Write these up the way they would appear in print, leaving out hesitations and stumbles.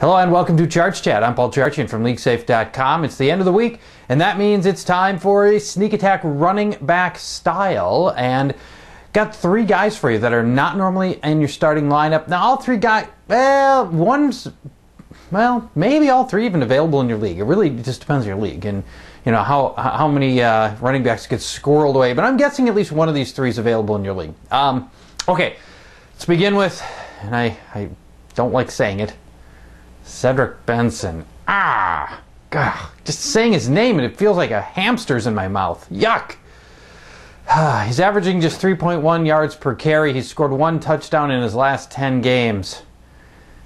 Hello and welcome to Charch Chat. I'm Paul Charchian from LeagueSafe.com. It's the end of the week, and that means it's time for a sneak attack running back style. And got three guys for you that are not normally in your starting lineup. Now, all three guys, maybe all three even available in your league. It really just depends on your league and how many running backs get squirreled away. But I'm guessing at least one of these three is available in your league. Okay, let's begin with, and I don't like saying it, Cedric Benson. God, just saying his name and it feels like a hamster's in my mouth. Yuck. He's averaging just 3.1 yards per carry. He's scored one touchdown in his last 10 games.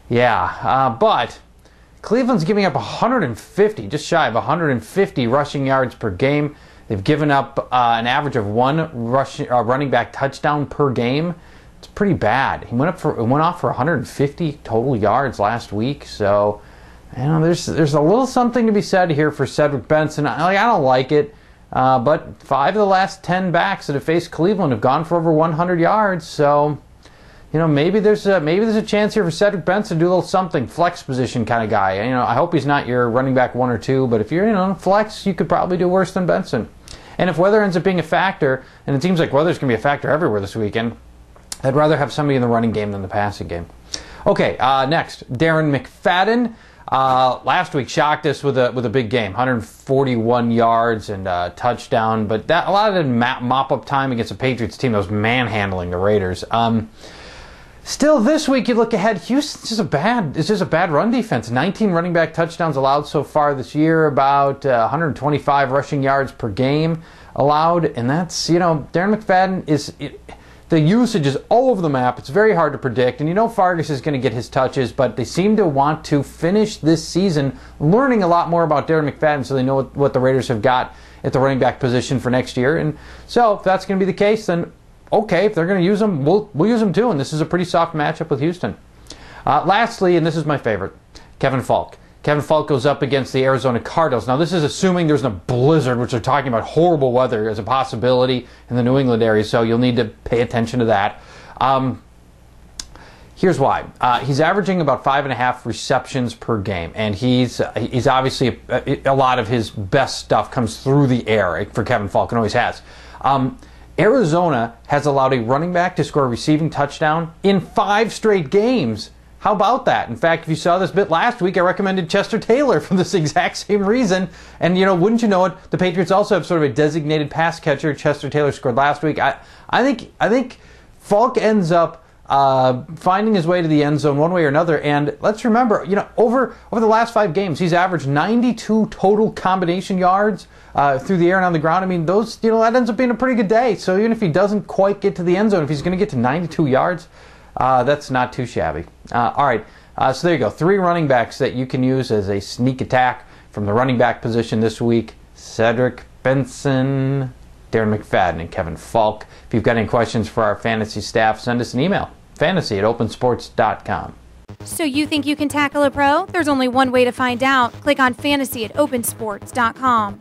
But Cleveland's giving up 150, just shy of 150 rushing yards per game. They've given up an average of one running back touchdown per game. It's pretty bad. He went off for 150 total yards last week. So, there's a little something to be said here for Cedric Benson. I don't like it, but 5 of the last 10 backs that have faced Cleveland have gone for over 100 yards. So, maybe there's a chance here for Cedric Benson to do a little something, flex position kind of guy. I hope he's not your running back 1 or 2, but if you're flex, you could probably do worse than Benson. And if weather ends up being a factor, and it seems like weather's going to be a factor everywhere this weekend, I'd rather have somebody in the running game than the passing game. Okay, next, Darren McFadden. Last week shocked us with a big game, 141 yards and a touchdown, but a lot of it mop-up time against a Patriots team that was manhandling the Raiders. Still, this week you look ahead, Houston's just a bad run defense. 19 running back touchdowns allowed so far this year, about 125 rushing yards per game allowed, and that's, Darren McFadden is... The usage is all over the map. It's very hard to predict. And Fargas is going to get his touches, but they seem to want to finish this season learning a lot more about Darren McFadden so they know what the Raiders have got at the running back position for next year. And so if that's going to be the case, then okay, if they're going to use him, we'll use him too. And this is a pretty soft matchup with Houston. Lastly, and this is my favorite, Kevin Falk. Kevin Falk goes up against the Arizona Cardinals. Now, this is assuming there's a blizzard, which they're talking about horrible weather as a possibility in the New England area, so you'll need to pay attention to that. Here's why. He's averaging about 5.5 receptions per game, and he's obviously a lot of his best stuff comes through the air for Kevin Falk, and always has. Arizona has allowed a running back to score a receiving touchdown in 5 straight games. How about that? In fact, if you saw this bit last week, I recommended Chester Taylor for this exact same reason. And, wouldn't you know it, the Patriots also have sort of a designated pass catcher. Chester Taylor scored last week. I think Falk ends up finding his way to the end zone one way or another. And let's remember, over the last 5 games, he's averaged 92 total combination yards through the air and on the ground. I mean, those, that ends up being a pretty good day. So even if he doesn't quite get to the end zone, if he's going to get to 92 yards, that's not too shabby. All right, so there you go. 3 running backs that you can use as a sneak attack from the running back position this week. Cedric Benson, Darren McFadden, and Kevin Falk. If you've got any questions for our fantasy staff, send us an email, fantasy@opensports.com. So you think you can tackle a pro? There's only one way to find out. Click on fantasy@opensports.com.